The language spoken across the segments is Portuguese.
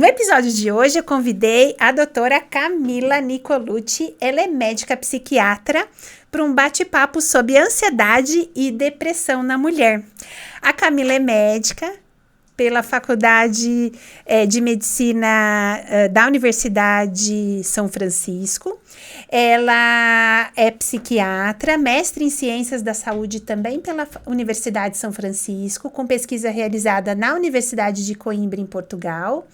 No episódio de hoje, eu convidei a doutora Camila Nicolucci. Ela é médica psiquiatra para um bate-papo sobre ansiedade e depressão na mulher. A Camila é médica pela Faculdade de Medicina da Universidade São Francisco. Ela é psiquiatra, mestre em Ciências da Saúde também pela Universidade São Francisco, com pesquisa realizada na Universidade de Coimbra, em Portugal.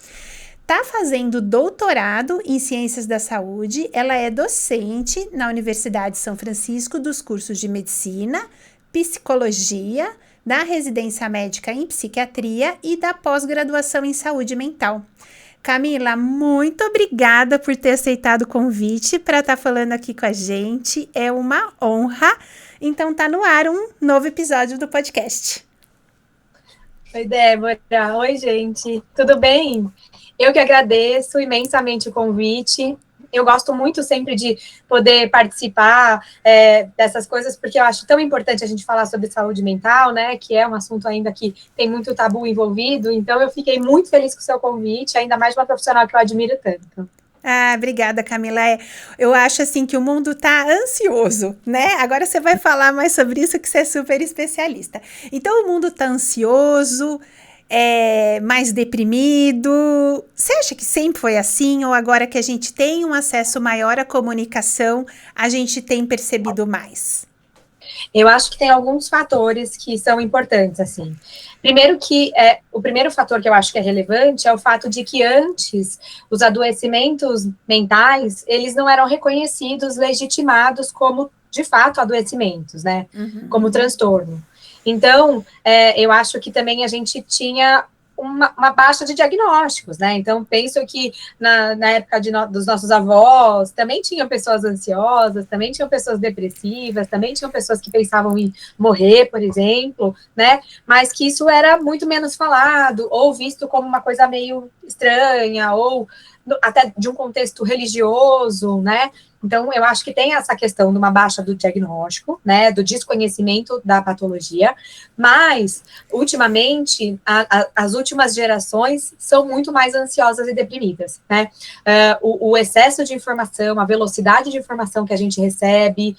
Está fazendo doutorado em Ciências da Saúde. Ela é docente na Universidade São Francisco dos cursos de Medicina, Psicologia, da residência médica em Psiquiatria e da pós-graduação em Saúde Mental. Camila, muito obrigada por ter aceitado o convite para estar falando aqui com a gente. É uma honra. Então, tá no ar um novo episódio do podcast. Oi, Débora. Oi, gente. Tudo bem? Eu que agradeço imensamente o convite. Eu gosto muito sempre de poder participar dessas coisas, porque eu acho tão importante a gente falar sobre saúde mental, né, que é um assunto ainda que tem muito tabu envolvido. Então, eu fiquei muito feliz com o seu convite, ainda mais uma profissional que eu admiro tanto. Ah, obrigada, Camila. Eu acho assim que o mundo tá ansioso, né? Agora você vai falar mais sobre isso, que você é super especialista. Então, o mundo tá ansioso, mais deprimido. Você acha que sempre foi assim, ou agora que a gente tem um acesso maior à comunicação, a gente tem percebido mais? Eu acho que tem alguns fatores que são importantes, assim. Primeiro que o primeiro fator que eu acho que é relevante é o fato de que antes os adoecimentos mentais, eles não eram reconhecidos, legitimados como, de fato, adoecimentos, né? Uhum. Como transtorno. Então, eu acho que também a gente tinha uma baixa de diagnósticos, né? Então, penso que na época dos nossos avós, também tinham pessoas ansiosas, também tinham pessoas depressivas, também tinham pessoas que pensavam em morrer, por exemplo, né? Mas que isso era muito menos falado, ou visto como uma coisa meio estranha, ou até de um contexto religioso, né? Então, eu acho que tem essa questão de uma baixa do diagnóstico, né, do desconhecimento da patologia, mas, ultimamente, as últimas gerações são muito mais ansiosas e deprimidas, né? O excesso de informação, a velocidade de informação que a gente recebe,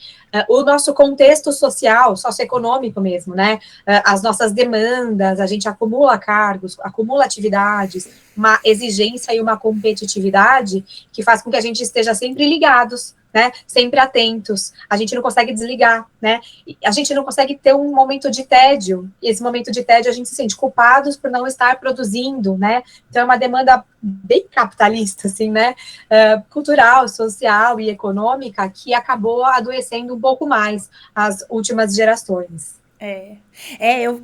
o nosso contexto social, socioeconômico mesmo, né? As nossas demandas, a gente acumula cargos, acumula atividades, uma exigência e uma competitividade que faz com que a gente esteja sempre ligados, né, sempre atentos, a gente não consegue desligar, né, a gente não consegue ter um momento de tédio, e esse momento de tédio a gente se sente culpados por não estar produzindo, né, então é uma demanda bem capitalista, assim, né, cultural, social e econômica, que acabou adoecendo um pouco mais as últimas gerações.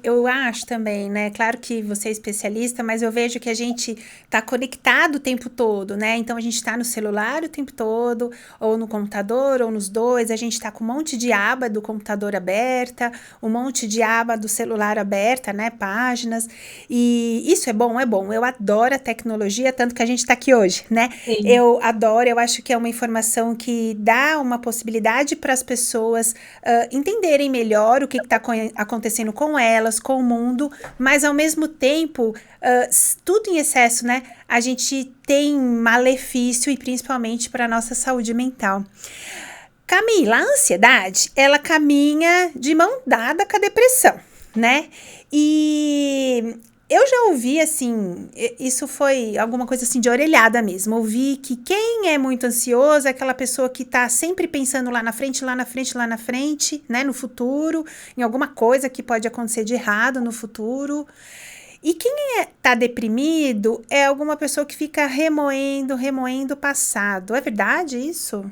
Eu acho também, né? Claro que você é especialista, mas eu vejo que a gente tá conectado o tempo todo, né? Então a gente tá no celular o tempo todo, ou no computador, ou nos dois, a gente tá com um monte de aba do computador aberta, um monte de aba do celular aberta, né? Páginas. E isso é bom, é bom. Eu adoro a tecnologia, tanto que a gente tá aqui hoje, né? Sim. Eu adoro, eu acho que é uma informação que dá uma possibilidade para as pessoas entenderem melhor o que está acontecendo com elas, com o mundo, mas ao mesmo tempo, tudo em excesso, né? A gente tem malefício e principalmente para a nossa saúde mental. Camila, a ansiedade, ela caminha de mão dada com a depressão, né? E eu já ouvi, assim, isso foi alguma coisa assim de orelhada mesmo. Ouvi que quem é muito ansioso é aquela pessoa que tá sempre pensando lá na frente, lá na frente, lá na frente, né? No futuro, em alguma coisa que pode acontecer de errado no futuro. E quem tá deprimido é alguma pessoa que fica remoendo o passado. É verdade isso?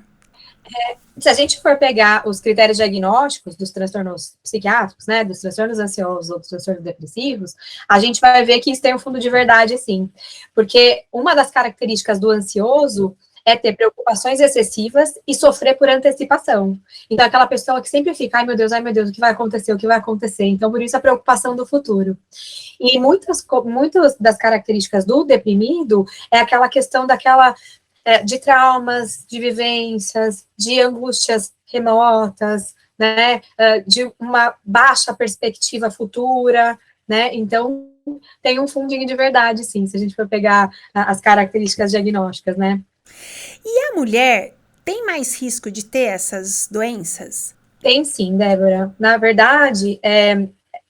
Se a gente for pegar os critérios diagnósticos dos transtornos psiquiátricos, né, dos transtornos ansiosos ou dos transtornos depressivos, a gente vai ver que isso tem um fundo de verdade, sim. Porque uma das características do ansioso é ter preocupações excessivas e sofrer por antecipação. Então, aquela pessoa que sempre fica, ai meu Deus, o que vai acontecer, o que vai acontecer? Então, por isso a preocupação do futuro. E muitas das características do deprimido é aquela questão de traumas, de vivências, de angústias remotas, né, de uma baixa perspectiva futura, né, então tem um fundinho de verdade, sim, se a gente for pegar as características diagnósticas, né? E a mulher tem mais risco de ter essas doenças? Tem sim, Débora. Na verdade,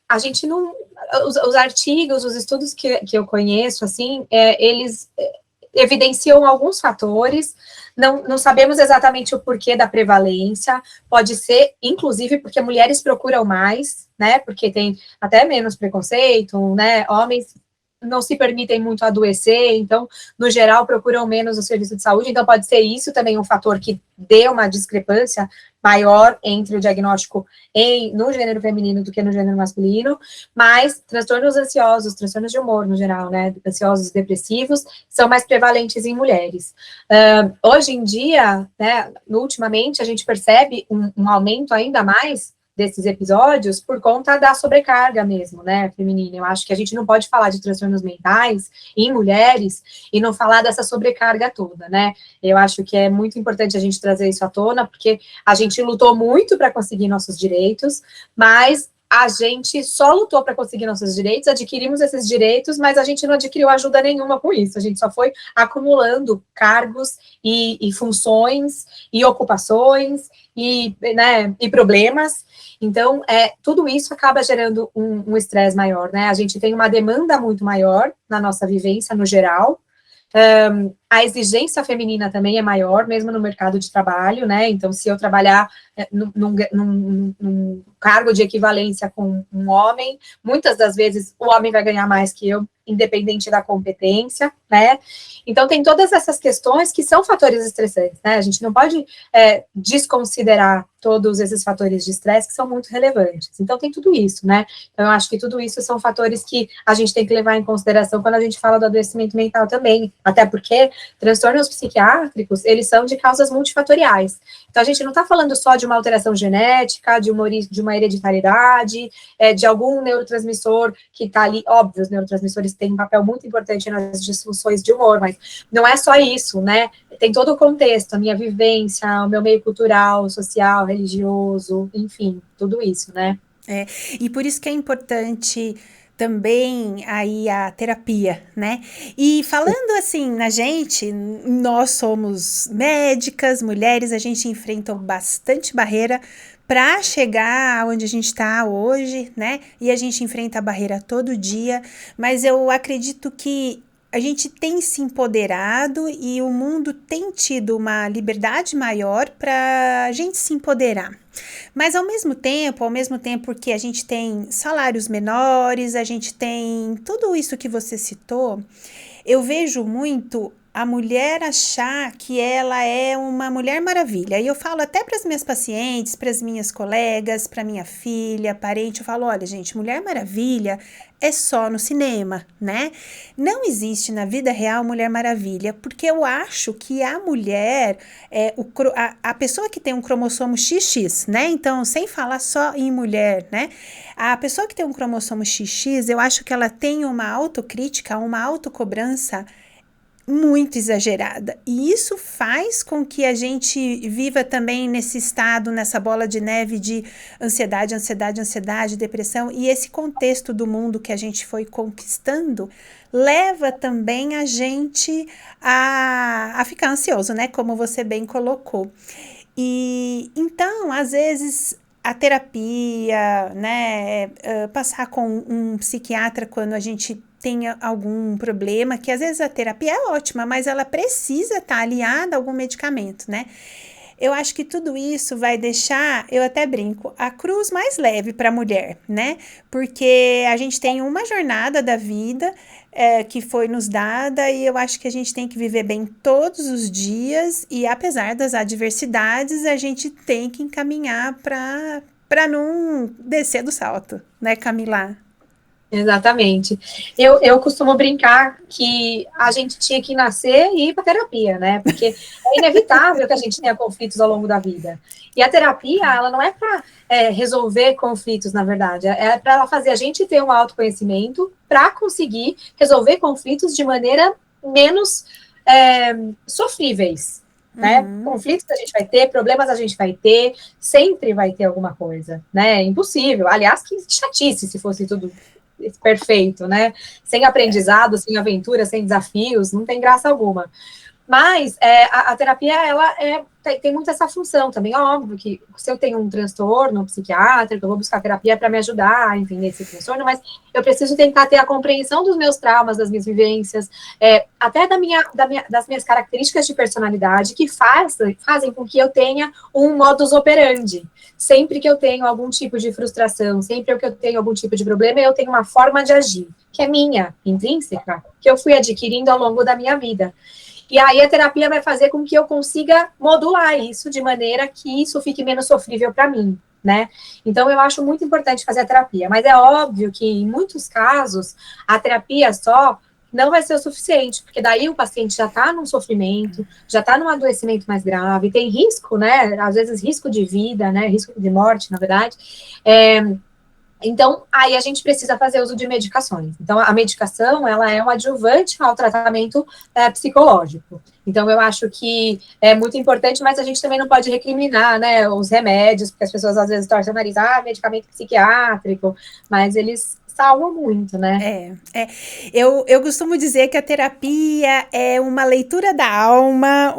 a gente não. Os artigos, os estudos que eu conheço, assim, eles evidenciam alguns fatores, não sabemos exatamente o porquê da prevalência, pode ser, inclusive, porque mulheres procuram mais, né, porque tem até menos preconceito, né, homens não se permitem muito adoecer, então, no geral, procuram menos o serviço de saúde, então pode ser isso também um fator que dê uma discrepância maior entre o diagnóstico no gênero feminino do que no gênero masculino, mas transtornos ansiosos, transtornos de humor no geral, né, ansiosos e depressivos, são mais prevalentes em mulheres. Hoje em dia, né, ultimamente, a gente percebe um aumento ainda mais desses episódios por conta da sobrecarga mesmo, né, feminina. Eu acho que a gente não pode falar de transtornos mentais em mulheres e não falar dessa sobrecarga toda, né. Eu acho que é muito importante a gente trazer isso à tona, porque a gente lutou muito para conseguir nossos direitos, mas a gente só lutou para conseguir nossos direitos, adquirimos esses direitos, mas a gente não adquiriu ajuda nenhuma com isso. A gente só foi acumulando cargos e funções e ocupações né, e problemas. Então, tudo isso acaba gerando um estresse maior, né? A gente tem uma demanda muito maior na nossa vivência no geral. A exigência feminina também é maior, mesmo no mercado de trabalho, né? Então, se eu trabalhar num cargo de equivalência com um homem, muitas das vezes o homem vai ganhar mais que eu, independente da competência, né? Então, tem todas essas questões que são fatores estressantes, né? A gente não pode desconsiderar todos esses fatores de estresse que são muito relevantes. Então, tem tudo isso, né? Então, eu acho que tudo isso são fatores que a gente tem que levar em consideração quando a gente fala do adoecimento mental também, até porque transtornos psiquiátricos, eles são de causas multifatoriais. Então, a gente não está falando só de uma alteração genética, de uma hereditariedade, de algum neurotransmissor que está ali. Óbvio, os neurotransmissores têm um papel muito importante nas disfunções de humor, mas não é só isso, né? Tem todo o contexto, a minha vivência, o meu meio cultural, social, religioso, enfim, tudo isso, né? E por isso que é importante também aí a terapia, né? E falando assim na gente, nós somos médicas, mulheres, a gente enfrenta bastante barreira para chegar onde a gente está hoje, né? E a gente enfrenta a barreira todo dia, mas eu acredito que a gente tem se empoderado e o mundo tem tido uma liberdade maior para a gente se empoderar. Mas ao mesmo tempo que a gente tem salários menores, a gente tem tudo isso que você citou, eu vejo muito a mulher achar que ela é uma mulher maravilha. E eu falo até para as minhas pacientes, para as minhas colegas, para minha filha, parente, eu falo, olha, gente, Mulher Maravilha é só no cinema, né? Não existe na vida real Mulher Maravilha, porque eu acho que a mulher, a pessoa que tem um cromossomo XX, né? Então, sem falar só em mulher, né? A pessoa que tem um cromossomo XX, eu acho que ela tem uma autocrítica, uma autocobrança muito exagerada, e isso faz com que a gente viva também nesse estado, nessa bola de neve de ansiedade, depressão, e esse contexto do mundo que a gente foi conquistando leva também a gente a ficar ansioso, né, como você bem colocou. E então, às vezes, a terapia, né, passar com um psiquiatra quando a gente tem algum problema, que às vezes a terapia é ótima, mas ela precisa estar aliada a algum medicamento, né? Eu acho que tudo isso vai deixar, eu até brinco, a cruz mais leve para a mulher, né? Porque a gente tem uma jornada da vida que foi nos dada, e eu acho que a gente tem que viver bem todos os dias, e apesar das adversidades, a gente tem que encaminhar para não descer do salto, né, Camila? Exatamente. Eu costumo brincar que a gente tinha que nascer e ir para terapia, né? Porque é inevitável que a gente tenha conflitos ao longo da vida. E a terapia, ela não é para resolver conflitos, na verdade, é para ela fazer a gente ter um autoconhecimento para conseguir resolver conflitos de maneira menos sofríveis. Né? Conflitos a gente vai ter, problemas a gente vai ter, sempre vai ter alguma coisa, né? É impossível. Aliás, que chatice se fosse tudo perfeito, né? Sem aprendizado, sem aventura, sem desafios, não tem graça alguma. Mas a terapia, ela tem muito essa função também. Óbvio que se eu tenho um transtorno psiquiátrico, eu vou buscar terapia para me ajudar, enfim, nesse transtorno, mas eu preciso tentar ter a compreensão dos meus traumas, das minhas vivências, até das minhas características de personalidade, que fazem com que eu tenha um modus operandi. Sempre que eu tenho algum tipo de frustração, sempre que eu tenho algum tipo de problema, eu tenho uma forma de agir, que é minha, intrínseca, que eu fui adquirindo ao longo da minha vida. E aí a terapia vai fazer com que eu consiga modular isso de maneira que isso fique menos sofrível para mim, né? Então eu acho muito importante fazer a terapia, mas é óbvio que em muitos casos a terapia só não vai ser o suficiente, porque daí o paciente já está num sofrimento, já está num adoecimento mais grave, tem risco, né? Às vezes risco de vida, né? Risco de morte, na verdade. Então, aí a gente precisa fazer uso de medicações. Então, a medicação, ela é um adjuvante ao tratamento psicológico. Então, eu acho que é muito importante, mas a gente também não pode recriminar, né, os remédios, porque as pessoas às vezes torcem o nariz, medicamento psiquiátrico, mas eles salvam muito, né? Eu costumo dizer que a terapia é uma leitura da alma,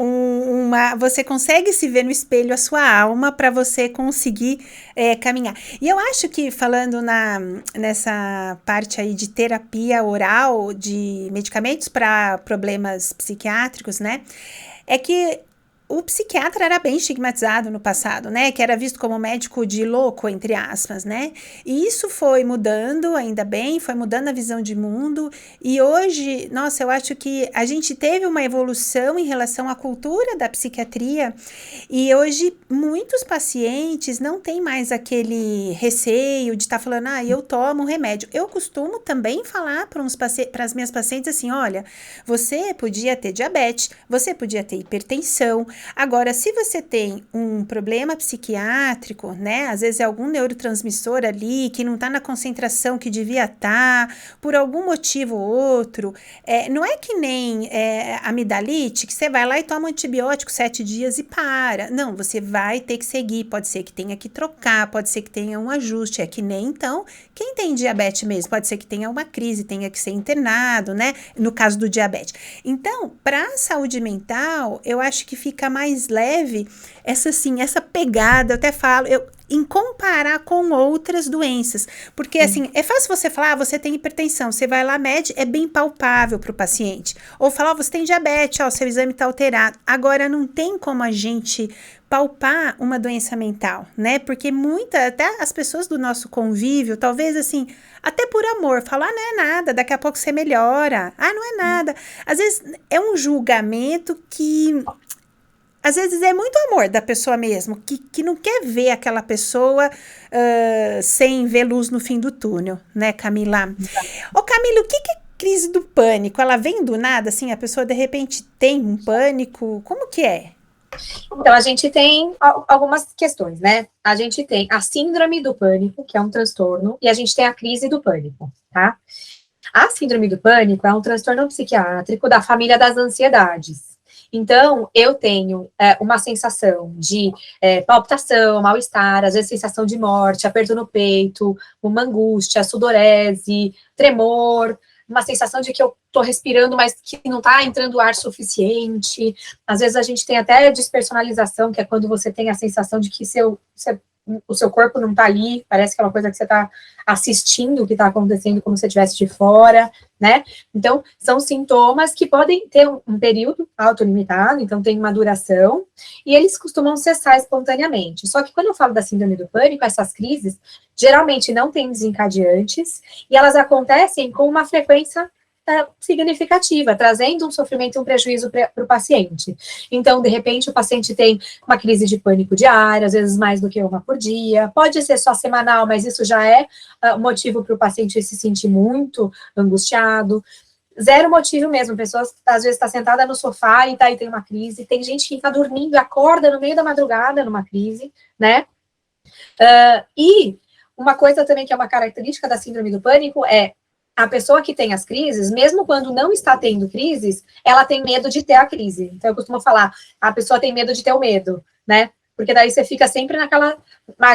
você consegue se ver no espelho a sua alma para você conseguir caminhar. E eu acho que, falando nessa parte aí de terapia oral, de medicamentos para problemas psiquiátricos, né, é que o psiquiatra era bem estigmatizado no passado, né? Que era visto como médico de louco, entre aspas, né? E isso foi mudando, ainda bem, foi mudando a visão de mundo. E hoje, nossa, eu acho que a gente teve uma evolução em relação à cultura da psiquiatria. E hoje, muitos pacientes não têm mais aquele receio de estar falando, eu tomo um remédio. Eu costumo também falar para as minhas pacientes assim, olha, você podia ter diabetes, você podia ter hipertensão. Agora, se você tem um problema psiquiátrico, né, às vezes é algum neurotransmissor ali que não está na concentração que devia estar, por algum motivo ou outro, não é que nem amidalite, que você vai lá e toma um antibiótico 7 dias e para. Não, você vai ter que seguir, pode ser que tenha que trocar, pode ser que tenha um ajuste, é que nem então, quem tem diabetes mesmo, pode ser que tenha uma crise, tenha que ser internado, né, no caso do diabetes. Então, para a saúde mental, eu acho que fica mais leve essa pegada, eu até falo, em comparar com outras doenças, porque assim, é fácil você falar, você tem hipertensão, você vai lá, mede, é bem palpável para o paciente, ou falar, você tem diabetes, seu exame está alterado. Agora, não tem como a gente palpar uma doença mental, né, porque até as pessoas do nosso convívio, talvez assim, até por amor, falar, não é nada, daqui a pouco você melhora, não é nada, às vezes é um julgamento que às vezes é muito amor da pessoa mesmo, que não quer ver aquela pessoa sem ver luz no fim do túnel, né, Camila? Camila, o que é crise do pânico? Ela vem do nada, assim, a pessoa de repente tem um pânico? Como que é? Então, a gente tem algumas questões, né? A gente tem a síndrome do pânico, que é um transtorno, e a gente tem a crise do pânico, tá? A síndrome do pânico é um transtorno psiquiátrico da família das ansiedades. Então, eu tenho uma sensação de palpitação, mal-estar, às vezes sensação de morte, aperto no peito, uma angústia, sudorese, tremor, uma sensação de que eu estou respirando, mas que não está entrando ar suficiente. Às vezes a gente tem até despersonalização, que é quando você tem a sensação de que o seu corpo não está ali, parece que é uma coisa que você está assistindo o que está acontecendo como se você estivesse de fora, né? Então, são sintomas que podem ter um período autolimitado, então tem uma duração, e eles costumam cessar espontaneamente. Só que quando eu falo da síndrome do pânico, essas crises geralmente não têm desencadeantes, e elas acontecem com uma frequência significativa, trazendo um sofrimento e um prejuízo para o paciente. Então, de repente, o paciente tem uma crise de pânico diária, às vezes mais do que uma por dia, pode ser só semanal, mas isso já é motivo para o paciente se sentir muito angustiado. Zero motivo mesmo, pessoas, às vezes, está sentada no sofá e tem uma crise, tem gente que está dormindo e acorda no meio da madrugada numa crise, né? E uma coisa também que é uma característica da síndrome do pânico é a pessoa que tem as crises, mesmo quando não está tendo crises, ela tem medo de ter a crise. Então, eu costumo falar, a pessoa tem medo de ter o medo, né? Porque daí você fica sempre naquela,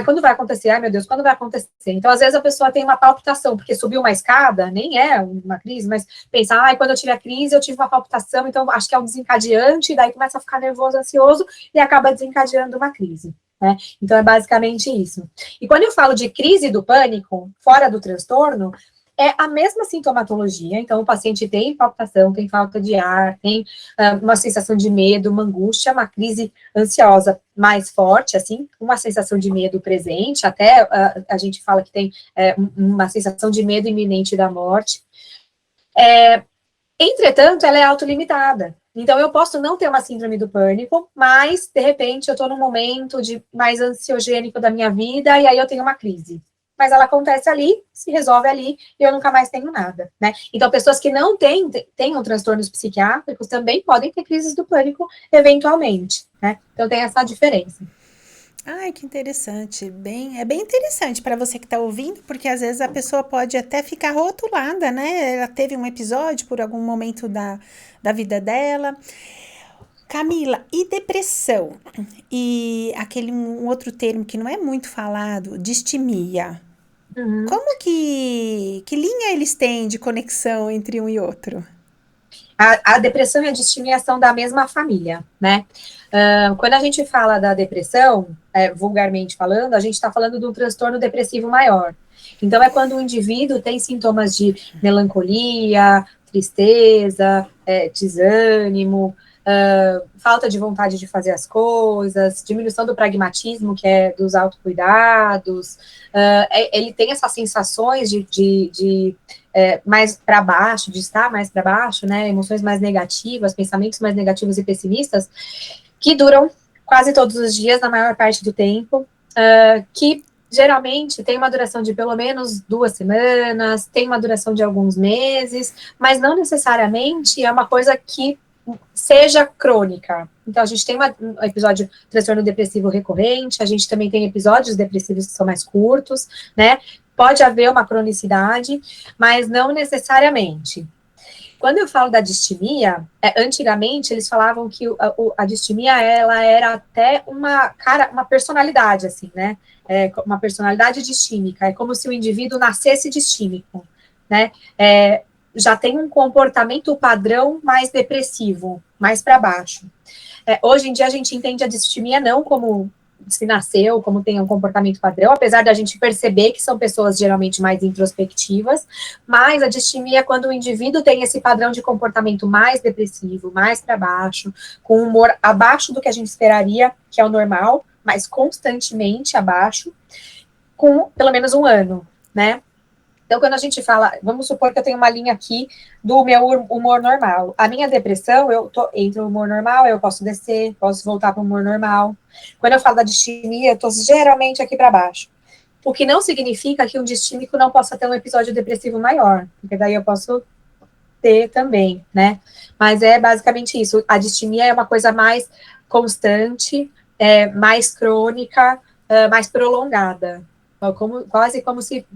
quando vai acontecer? Ai, meu Deus, quando vai acontecer? Então, às vezes a pessoa tem uma palpitação, porque subiu uma escada, nem é uma crise, mas pensa, quando eu tive a crise, eu tive uma palpitação, então acho que é um desencadeante, e daí começa a ficar nervoso, ansioso, e acaba desencadeando uma crise, né? Então, é basicamente isso. E quando eu falo de crise do pânico, fora do transtorno, é a mesma sintomatologia, então o paciente tem palpitação, tem falta de ar, tem uma sensação de medo, uma angústia, uma crise ansiosa mais forte, assim, uma sensação de medo presente, até a gente fala que tem uma sensação de medo iminente da morte. Entretanto, ela é autolimitada. Então, eu posso não ter uma síndrome do pânico, mas, de repente, eu estou num momento mais ansiogênico da minha vida, e aí eu tenho uma crise. Mas ela acontece ali, se resolve ali, e eu nunca mais tenho nada, né? Então, pessoas que não tenham transtornos psiquiátricos também podem ter crises do pânico, eventualmente, né? Então, tem essa diferença. Ai, que interessante. É bem interessante para você que está ouvindo, porque às vezes a pessoa pode até ficar rotulada, né? Ela teve um episódio por algum momento da vida dela. Camila, e depressão? E um outro termo que não é muito falado, distimia. Uhum. Como que linha eles têm de conexão entre um e outro? A depressão e a distimia são da mesma família, né? Quando a gente fala da depressão, vulgarmente falando, a gente está falando de um transtorno depressivo maior. Então, é quando o indivíduo tem sintomas de melancolia, tristeza, desânimo, falta de vontade de fazer as coisas, diminuição do pragmatismo, que é dos autocuidados, ele tem essas sensações de mais para baixo, de estar mais para baixo, né, emoções mais negativas, pensamentos mais negativos e pessimistas, que duram quase todos os dias, na maior parte do tempo, que geralmente tem uma duração de pelo menos 2 semanas, tem uma duração de alguns meses, mas não necessariamente é uma coisa que seja crônica. Então, a gente tem um episódio de transtorno depressivo recorrente, a gente também tem episódios depressivos que são mais curtos, né? Pode haver uma cronicidade, mas não necessariamente. Quando eu falo da distimia, antigamente eles falavam que a distimia, ela era até uma personalidade, assim, né? Uma personalidade distímica, é como se o indivíduo nascesse distímico, né? Já tem um comportamento padrão mais depressivo, mais para baixo. Hoje em dia a gente entende a distimia não como se nasceu, como tem um comportamento padrão, apesar da gente perceber que são pessoas geralmente mais introspectivas, mas a distimia é quando o indivíduo tem esse padrão de comportamento mais depressivo, mais para baixo, com humor abaixo do que a gente esperaria, que é o normal, mas constantemente abaixo, com pelo menos 1 ano, né? Então, quando a gente fala, vamos supor que eu tenho uma linha aqui do meu humor normal. A minha depressão, eu tô entre o humor normal, eu posso descer, posso voltar para o humor normal. Quando eu falo da distimia, eu estou geralmente aqui para baixo. O que não significa que um distímico não possa ter um episódio depressivo maior, porque daí eu posso ter também, né? Mas é basicamente isso. A distimia é uma coisa mais constante, mais crônica, mais prolongada. Quase como se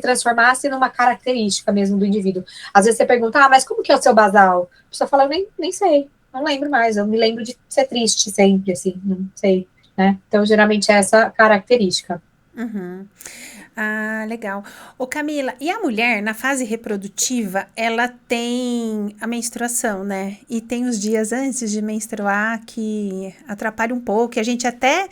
transformasse numa característica mesmo do indivíduo. Às vezes você pergunta, mas como que é o seu basal? A pessoa fala, eu nem sei, não lembro mais, eu me lembro de ser triste sempre, assim, não sei, né? Então, geralmente é essa característica. Uhum. Ah, legal. Ô Camila, e a mulher, na fase reprodutiva, ela tem a menstruação, né? E tem os dias antes de menstruar que atrapalha um pouco, e a gente até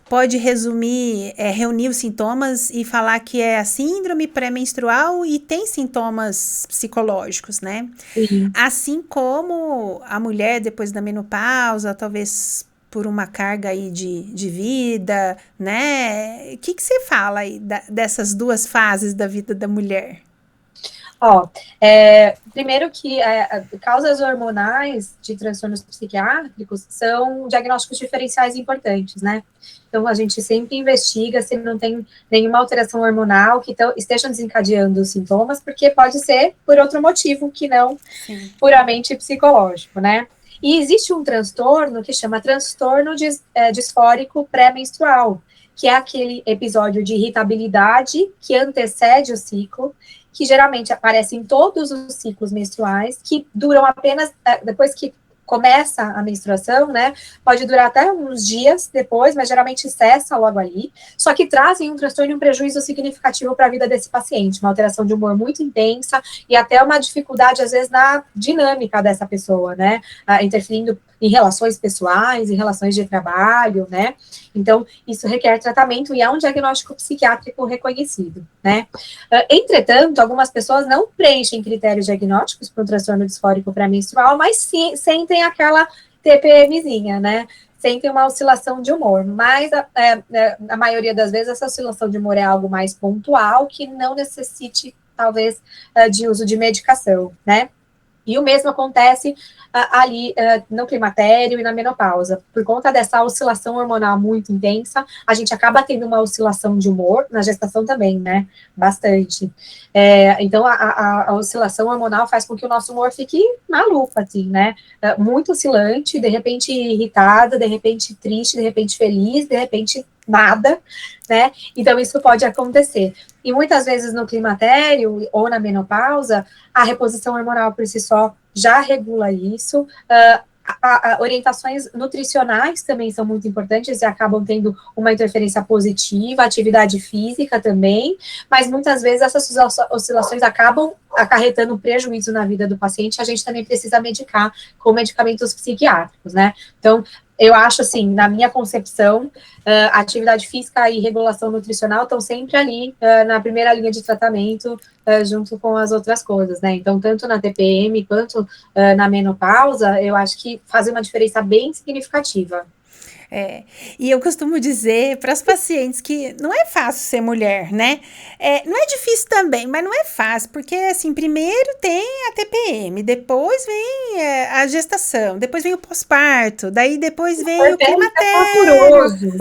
pode resumir, reunir os sintomas e falar que é a síndrome pré-menstrual e tem sintomas psicológicos, né? Sim. Assim como a mulher depois da menopausa, talvez por uma carga aí de vida, né? O que você fala aí dessas duas fases da vida da mulher? Primeiro que causas hormonais de transtornos psiquiátricos são diagnósticos diferenciais importantes, né? Então, a gente sempre investiga se não tem nenhuma alteração hormonal que esteja desencadeando os sintomas, porque pode ser por outro motivo que não Sim. puramente psicológico, né? E existe um transtorno que chama transtorno disfórico pré-menstrual, que é aquele episódio de irritabilidade que antecede o ciclo, que geralmente aparece em todos os ciclos menstruais, que duram apenas, depois que começa a menstruação, né, pode durar até uns dias depois, mas geralmente cessa logo ali, só que trazem um transtorno e um prejuízo significativo para a vida desse paciente, uma alteração de humor muito intensa e até uma dificuldade, às vezes, na dinâmica dessa pessoa, né, interferindo em relações pessoais, em relações de trabalho, né, então isso requer tratamento e é um diagnóstico psiquiátrico reconhecido, né. Entretanto, algumas pessoas não preenchem critérios diagnósticos para um transtorno disfórico pré-menstrual, mas sim, sentem aquela TPMzinha, né, sentem uma oscilação de humor, mas a maioria das vezes essa oscilação de humor é algo mais pontual, que não necessite, talvez, de uso de medicação, né. E o mesmo acontece ali no climatério e na menopausa. Por conta dessa oscilação hormonal muito intensa, a gente acaba tendo uma oscilação de humor, na gestação também, né? Bastante. Então, a oscilação hormonal faz com que o nosso humor fique maluco, assim, né? Muito oscilante, de repente irritada, de repente triste, de repente feliz, de repente nada, né? Então, isso pode acontecer. E muitas vezes no climatério ou na menopausa, a reposição hormonal por si só já regula isso. Orientações nutricionais também são muito importantes e acabam tendo uma interferência positiva, atividade física também, mas muitas vezes essas oscilações acabam acarretando prejuízo na vida do paciente, a gente também precisa medicar com medicamentos psiquiátricos, né? Então, eu acho, assim, na minha concepção, atividade física e regulação nutricional estão sempre ali na primeira linha de tratamento, junto com as outras coisas, né? Então, tanto na TPM quanto na menopausa, eu acho que fazem uma diferença bem significativa. E eu costumo dizer para as pacientes que não é fácil ser mulher, né? Não é difícil também, mas não é fácil, porque assim, primeiro tem a TPM, depois vem a gestação, depois vem o pós-parto, daí depois vem o climatério.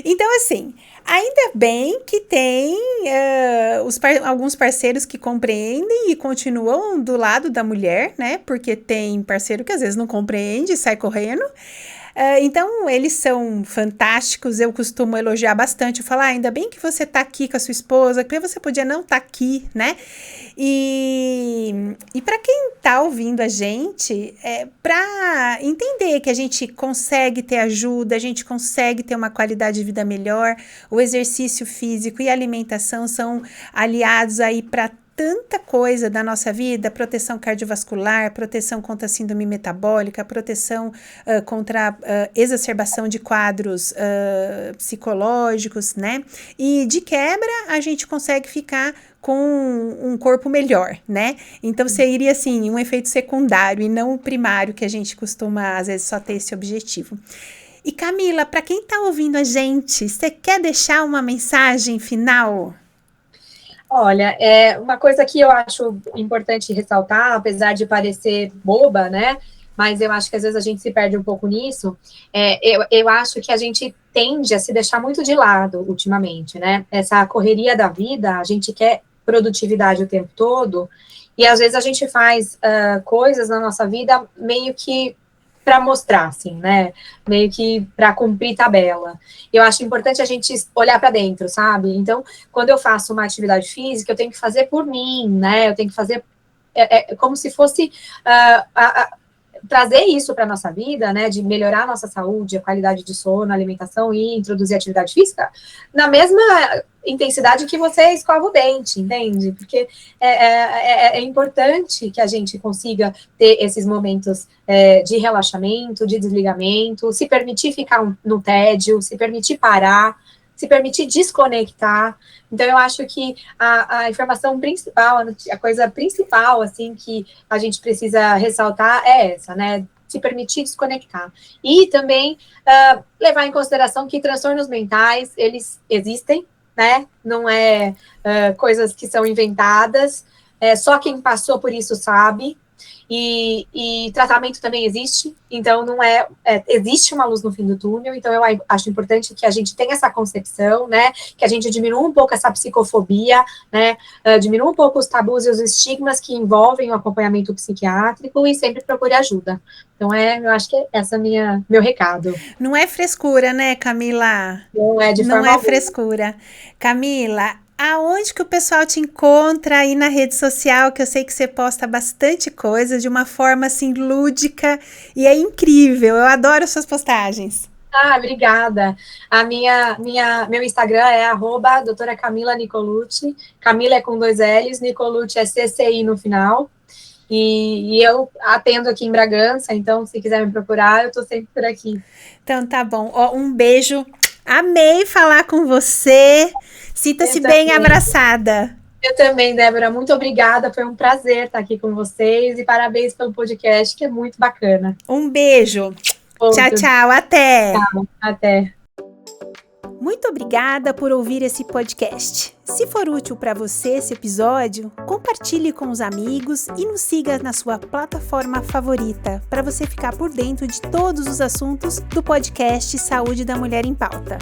Então, assim, ainda bem que tem alguns parceiros que compreendem e continuam do lado da mulher, né? Porque tem parceiro que às vezes não compreende e sai correndo. Então, eles são fantásticos, eu costumo elogiar bastante, eu falo, ainda bem que você tá aqui com a sua esposa, porque você podia não estar aqui, né? E para quem tá ouvindo a gente, para entender que a gente consegue ter ajuda, a gente consegue ter uma qualidade de vida melhor, o exercício físico e a alimentação são aliados aí para tanta coisa da nossa vida, proteção cardiovascular, proteção contra a síndrome metabólica, proteção contra a exacerbação de quadros psicológicos, né? E de quebra, a gente consegue ficar com um corpo melhor, né? Então, seria, assim, um efeito secundário e não o primário que a gente costuma, às vezes, só ter esse objetivo. E Camila, para quem está ouvindo a gente, você quer deixar uma mensagem final? Olha, uma coisa que eu acho importante ressaltar, apesar de parecer boba, né? Mas eu acho que às vezes a gente se perde um pouco nisso. Eu acho que a gente tende a se deixar muito de lado ultimamente, né? Essa correria da vida, a gente quer produtividade o tempo todo, e às vezes a gente faz coisas na nossa vida meio que para mostrar, assim, né? Meio que para cumprir tabela. Eu acho importante a gente olhar para dentro, sabe? Então, quando eu faço uma atividade física, eu tenho que fazer por mim, né? Eu tenho que fazer como se fosse trazer isso para a nossa vida, né, de melhorar a nossa saúde, a qualidade de sono, a alimentação e introduzir atividade física, na mesma intensidade que você escova o dente, entende? Porque é importante que a gente consiga ter esses momentos de relaxamento, de desligamento, se permitir ficar no tédio, se permitir parar, se permitir desconectar. Então, eu acho que a informação principal, a coisa principal, assim, que a gente precisa ressaltar é essa, né? Se permitir desconectar. E também levar em consideração que transtornos mentais, eles existem, né? Não é coisas que são inventadas, só quem passou por isso sabe. E tratamento também existe, então não existe uma luz no fim do túnel, então eu acho importante que a gente tenha essa concepção, né, que a gente diminua um pouco essa psicofobia, né, diminua um pouco os tabus e os estigmas que envolvem o acompanhamento psiquiátrico e sempre procure ajuda. Então eu acho que esse é meu recado. Não é frescura, né, Camila? Não é de Não forma é alguma. frescura. Camila, Aonde que o pessoal te encontra aí na rede social, que eu sei que você posta bastante coisa de uma forma assim lúdica e é incrível. Eu adoro suas postagens. Obrigada. Meu Instagram é @doutora Camila Nicolucci. Camila é com 2 L's, Nicolucci é CCI no final. E eu atendo aqui em Bragança, então se quiser me procurar, eu estou sempre por aqui. Então tá bom. Ó, um beijo. Amei falar com você. Sinta-se bem abraçada. Eu também, Débora. Muito obrigada. Foi um prazer estar aqui com vocês e parabéns pelo podcast, que é muito bacana. Um beijo. Outro. Tchau, tchau. Até. Tchau, até. Muito obrigada por ouvir esse podcast. Se for útil para você esse episódio, compartilhe com os amigos e nos siga na sua plataforma favorita para você ficar por dentro de todos os assuntos do podcast Saúde da Mulher em Pauta.